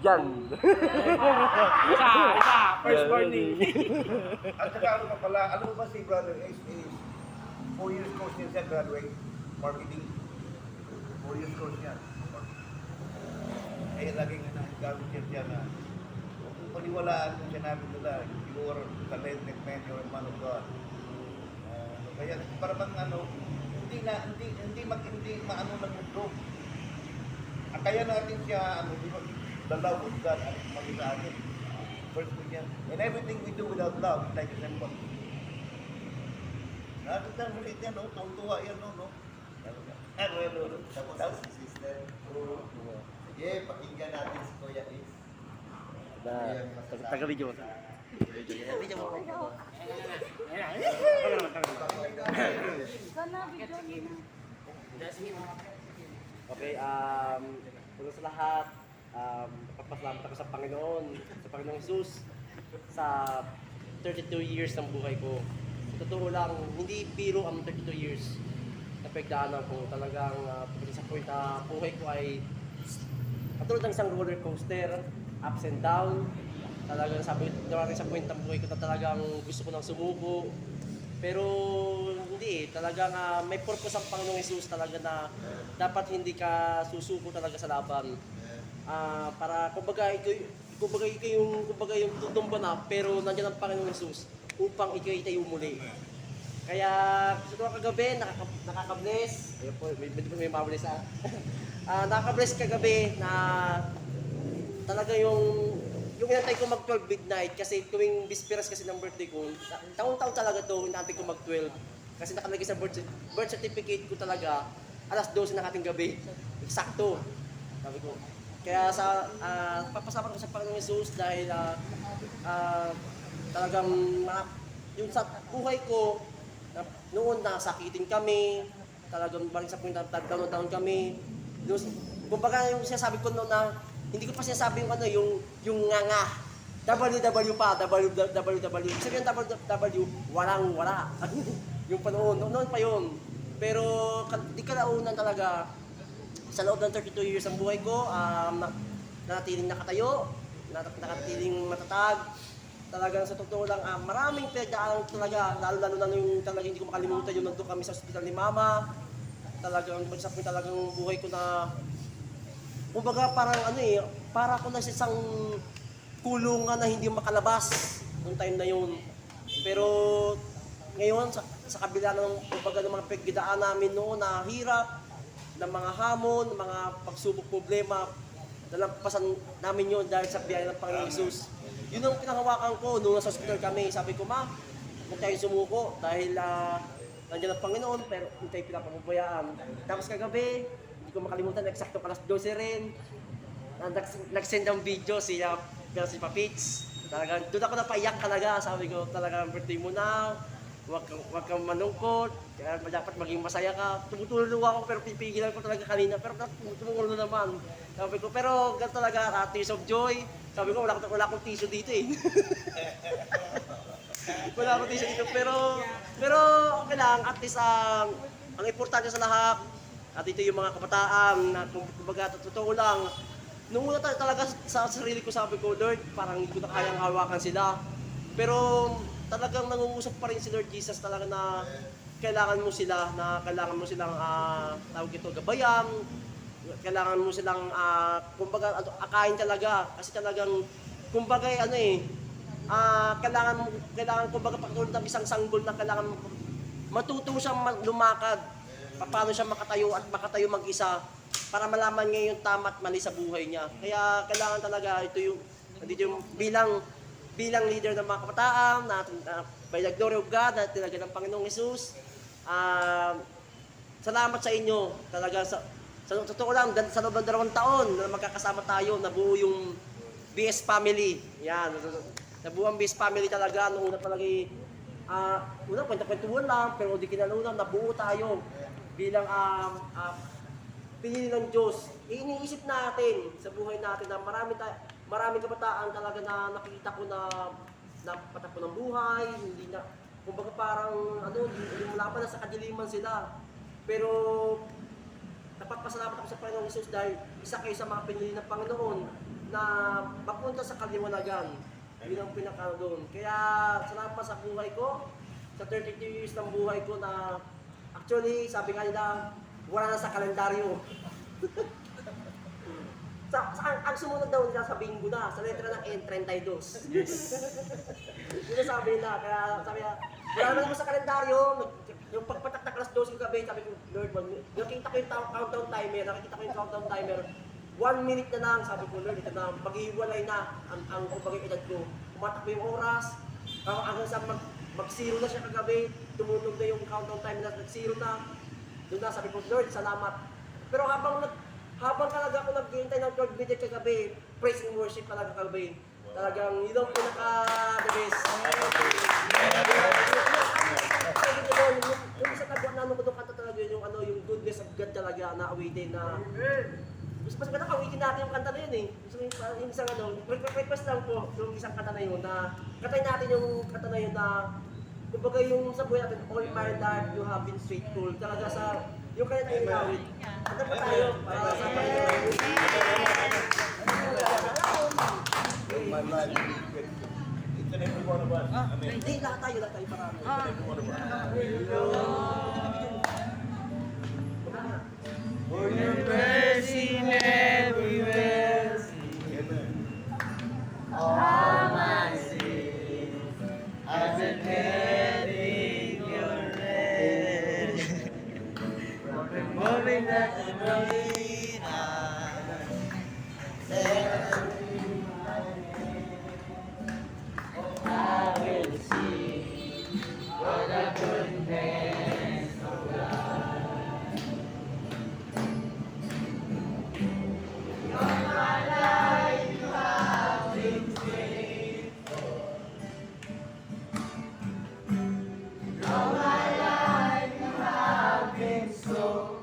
Yan. Isa, first morning. At saka ano ka pala, ano ba si Brother Ace is 4 years course niya siya graduate marketing. 4 years course niya. Kaya laging gawin siya na kung paniwalaan kung sinabi nila, you are talented man, you are a man of God. Kaya para bang ano, hindi maano ng mundo. Kaya natin siya, ano, di ba, the love of God ang maging sa atin. First thing yan. And everything we do without love, like a simple. Nakakita mo ulit yan, no? Tuwa yan, no? Tapos si sister. Sige, pakinggan natin si Kuya Ace. Taga-video. Okay, una sa lahat, papasalamat ako sa Panginoong Jesus, sa 32 years ng buhay ko. Sa totoo lang, hindi biro ang 32 years. napagdaanan ko. Talagang sa point na buhay ko ay katulad ng isang roller coaster, ups and down. Talagang dumating sa point ng buhay ko na talagang gusto ko nang sumuko. Pero hindi, talagang may purpose ang Panginoong Jesus talaga na dapat hindi ka susuko talaga sa laban. Para kumbaga yung tutumba na, pero nandiyan ang Panginoong Jesus upang ikaw itayo muli. Kaya sa kagabi, nakaka-bless. Ayun po, may mabless nakaka-bless kagabi na talaga yung inantay ko mag-12 midnight kasi tuwing bisperas kasi ng birthday ko, taon-taon talaga to, inantay ko mag-12. Kasi nakalagay sa birth certificate ko talaga, alas 12 ng ating gabi. Eksakto. Sabi ko. Kaya papasalamat ko sa Panginoong Jesus dahil talagang yung sa buhay ko, noon nasakitin kami, talagang balik sa point na down kami. Kumbaga yung sinasabi ko noon na hindi ko pa sinasabi yung nga WW pa, WW. Sabi yung WW, walang-wala. Yung panahon, noon pa yun. Pero di kalaunan talaga, sa loob ng 32 years ang buhay ko, nanatiling nakatayo, nanatiling matatag. Talagang sa totoo lang, maraming pinagdaanan talaga, lalo na yung talagang hindi ko makalimutan yung nandun kami sa ospital ni Mama. Talagang talagang buhay ko na kumbaga parang para ko na sa isang kulungan na hindi makalabas noong time na yun. Pero ngayon sa kabila ng kumbaga ng mga pagdaan namin noon na hirap, ng mga hamon, ng mga pagsubok problema, nalampasan namin yun dahil sa biyaya ng Panginoong Jesus. Yun ang pinangawakan ko nung nasa hospital kami. Sabi ko, Ma, huwag tayong sumuko dahil nandiyan ang Panginoon pero hindi tayo pinapapabayaan. Tapos kagabi, hindi ko makalimutan, eksakto alas 12 rin. Nag-send ng video si Papits. Talagang doon ako napaiyak talaga. Sabi ko, talagang birthday mo na. Huwag kang manungkot. Kaya dapat maging masaya ka. Tumutulong ako pero pipigilan ko talaga kanina. Pero tumutulong na naman. Sabi ko, pero ganito talaga, tears of joy. Sabi ko, wala akong tissue dito eh. Wala akong tissue dito. Pero okay lang. At least ang importante sa lahat, at ito yung mga kabataan na kumbaga totoo lang. Nung una talaga sa sarili ko sabi ko, Lord, parang hindi ko na kayang hawakan sila. Pero talagang nangungusap pa rin si Lord Jesus talaga na kailangan mo silang tawag ito, gabayan. Kailangan mo silang kumbaga akain talaga kasi talagang kumbaga kailangan kumbaga pagtulad ng isang sanggol na kailangan matuto siyang lumakad. Paano siya makatayo mag-isa para malaman niya yung tama at mali sa buhay niya. Kaya kailangan talaga ito yung bilang leader ng mga kabataan by the glory of God na talaga ng Panginoong Jesus. Salamat sa inyo. Talaga sa totoo lang, sa loob ng 2 taon na magkakasama tayo, nabuo yung BS family. Yan. Nabuo ang BS family talaga. Noong una talaga kwenta-kwentuhan lang, pero di kinalunang nabuo tayo bilang pinili ng Diyos. Iniisip natin sa buhay natin na maraming kabataan talaga na nakikita ko na patakbo ng buhay, hindi na, kumbaga parang wala pa na sa kadiliman sila. Pero napapasalamat ako sa Panginoong Jesus dahil isa kayo sa mga pinili ng Panginoon na mapunta sa kaliwanagan. Yun ang pinaka doon. Kaya salamat sa buhay ko, sa 32 years ng buhay ko na actually, sabi nga nila, wala na sa kalendaryo. Ang sumunod daw nila sa bingo na, sa letra ng N32. Yes. Yun ang sabi nila. Kaya sabi nila, wala na naman sa kalendaryo. Yung pagpatak na alas 12 gabi, sabi ko, Lord, nakita ko yung countdown timer. 1 minute na lang, sabi ko, Lord, ito na, maghihiwalay na ang edad ko. Kumatak ko yung oras, hanggang sa mag-zero na siya kagabi, tumunog na yung countdown time na nag-zero na. Doon na, sabi ko, Lord, salamat. Pero habang talaga ako naghihintay ng 12 minutes kagabi, praise and worship talaga kagabi. Talagang yun ang pinaka-the best. Yung isa tabuan na ko doon kanta talaga yung goodness of God talaga na awitin na mas maganda awitin natin yung kanta na yun eh. Yung isang request lang po yung isang kanta na yun na katayin natin yung kanta na yun na kumbaga yung sa buhay natin, all my life you have been faithful. Talaga sa, yung kaya tayo inawit. Ano pa tayo? Para sa Panginoon. My life. Each and every one of us. Amen. Hindi, lahat tayo parami. Each and every one of us. For your mercy never fails. All my sins I've been heading your way. From the moment that the rain I will see what the goodness of God. All my life you have been faithful. All my life you have been so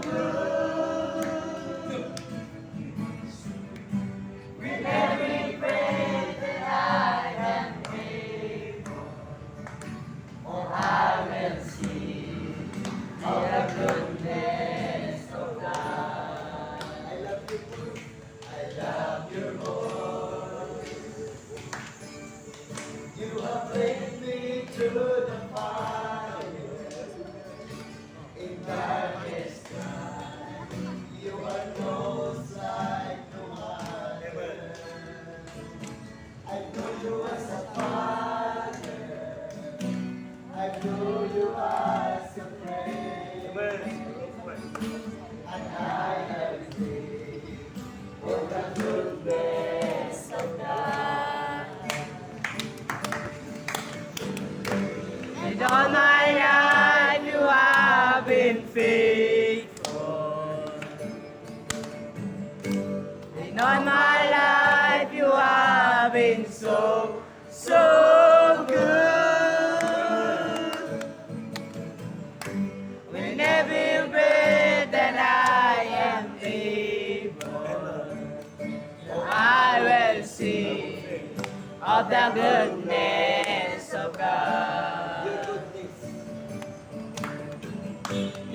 good. With every breath that I am able, oh, I will see all the goodness of God. I love you, I love your voice. You have led me through the fire in darkest night. You are close like no other. I know you as a father. I know you as a friend. And I have seen all the goodness of God. And all my life you have been faithful. And all my life you have been so good. With every breath that I am able, I will sing of the goodness of God.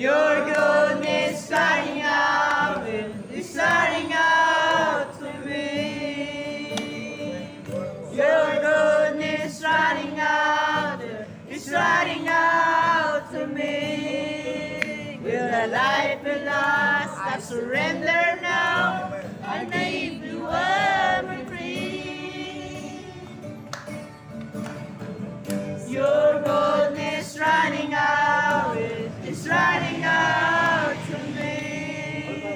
Your goodness running out, is running out to me. Your goodness running out, is running out to me. Will a life be lost? I surrender now. I name you ever free. Your goodness running out, is running out to me.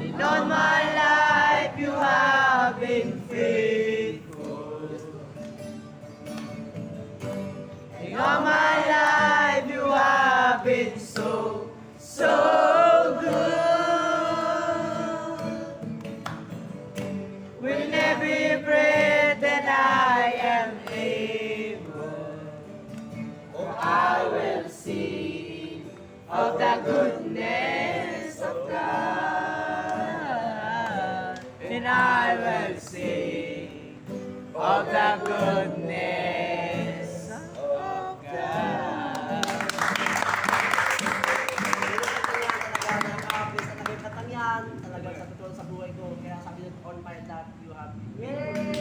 In all my life you have been faithful. In all my life you have been so good. With every breath that I am able, oh, I will sing of the goodness of God. And I will sing of the goodness of God. Talagang sa totoo sa buhay ko. Kaya sabi nyo, all my life you have been.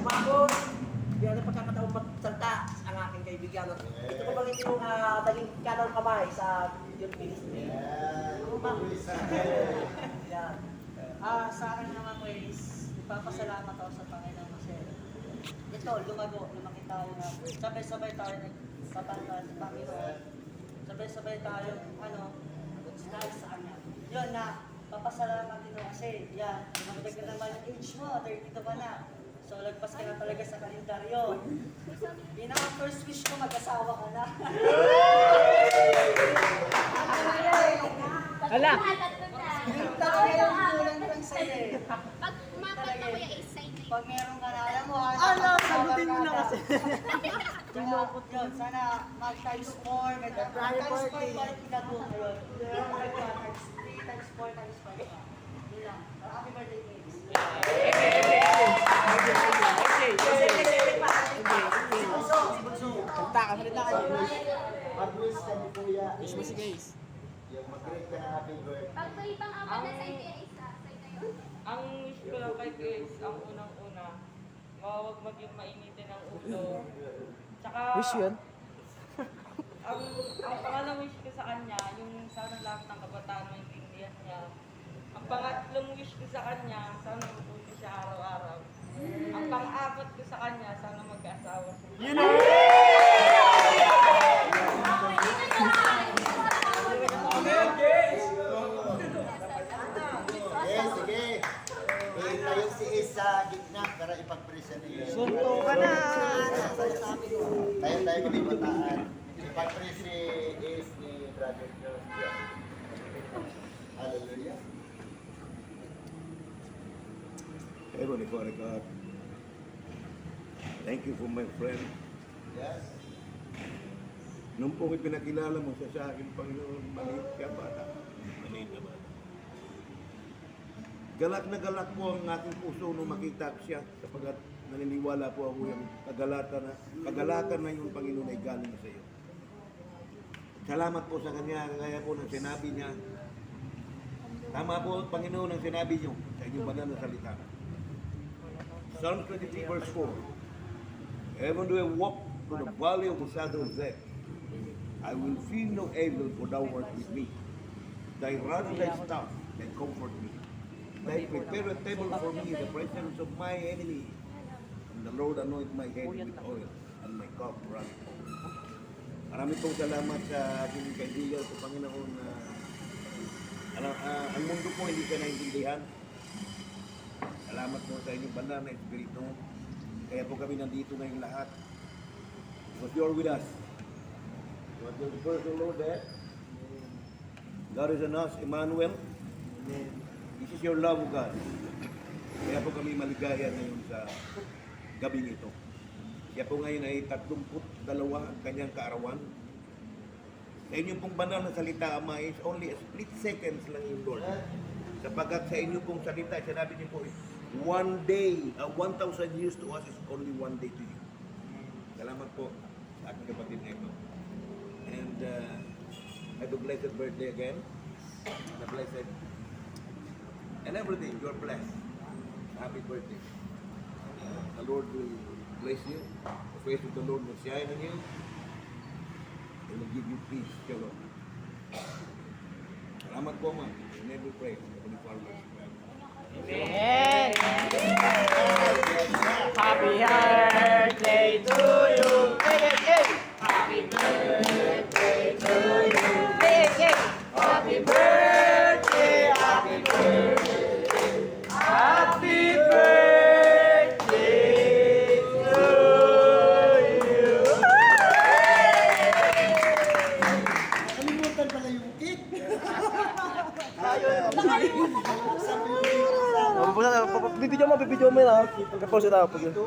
Umabot. Yan ang pagkakataong magsalta ang aking kaibigan. Ito ko bakit yung naging kanang kamay sa yung ministry. Yan. Sa akin naman guys, ipapasalamat ako sa Panginoon kasi ito, lumaki tayo na sabay-sabay tayo nagpapanta sa Panginoon. Sabay-sabay tayo, dahil sa Kanya. Yun na, papasalamat din ako kasi, yan, lumagdag na naman yung age mo, 32 ka na. So, lagpas ka na talaga sa kalendaryo. Pinaka-first wish ko, mag-asawa ka na. Ala! Talaga yung kulang lang sa'yo eh. Pag mapag mo yung A-side na Pag meron ka na, alam mo, sagutin mo na kasi. Tinukot yun. Sana mag-times 4. Times 4 pa rin pinag-book yun. Times 3, times 4, times 5. Yun lang. Happy birthday, Grace. Mag-wish ka ni Kuya. Wish mo si Grace. Yung mag-greet ka ng happy birthday. Pag may ibang ama na sa Kuya Isa, sa'yo na yun. Ang wish ko lang kay Grace, ang unang-una, huwag maging mainitin ang ulo. Tsaka, Wish yun? ang pangalang wish ko sa kanya, yung sana lahat ng kabataan maintindihan niya. Ang pangatlong wish ko sa kanya, sana mabuti siya araw-araw. Ang pang-apat ko sa kanya, sana mag-asawa siya. Sige, sige. Tayo si Is sa gitna para ipag-present niyo. Sunto ka na! Tayo kami bataan. Ipag-present si Is ni Brother Joe. Hallelujah. Heavenly Father God, thank you for my friend. Yes. Nung pong ipinakilala mo siya sa akin, Panginoon, maliit ka bata. Maliit na bata. Galak na galak po ang aking puso nung makita ko siya sapagat naniniwala po ako yung kagalakan na yung Panginoon ay galing sa iyo. Salamat po sa kanya, kaya po nang sinabi niya. Tama po, Panginoon, ang sinabi niyo sa inyong banal na salita. Psalm 23 verse 4. Even though I walk through the valley of the shadow of death, I will fear no evil, for thou art with me. Thy rod and thy staff, they comfort me. Thy prepare a table for me in the presence of my enemy. And the Lord anoint my head with oil, and my cup runneth over. Marami pong salamat sa aking kaibigan sa Panginoon na ang mundo po hindi ka naintindihan. Salamat po sa inyong banal na Espiritu. Kaya po kami nandito ngayong lahat. Because you're with us. What the first of the Lord there? God is in us, Emmanuel. This is your love, God. Kaya po kami maligaya ngayon sa gabing ito. Kaya po ngayon ay 32 ang kanyang kaarawan. Sa inyong pong banal na salita, Ama, is only a split seconds lang yung Lord. Sapagkat sa inyong pong salita, sinabi niyo po, one day, 1,000 years to us is only one day to you. Salamat po sa aking kapatid na ito. And have a blessed birthday again. The blessed. And everything, you're blessed. Happy birthday. The Lord will bless you. The face of the Lord will shine on you. And will give you peace. Shalom. Salamat po, Ma. We never pray. Heavenly Father. Amen! Happy birthday to you! Hey, hey, hey! Happy birthday to you! Hey, hey, hey! Happy birthday! Happy birthday! Happy birthday to you! Kalimutan pala yung cake. Bibidyo mo na. Kapos ito.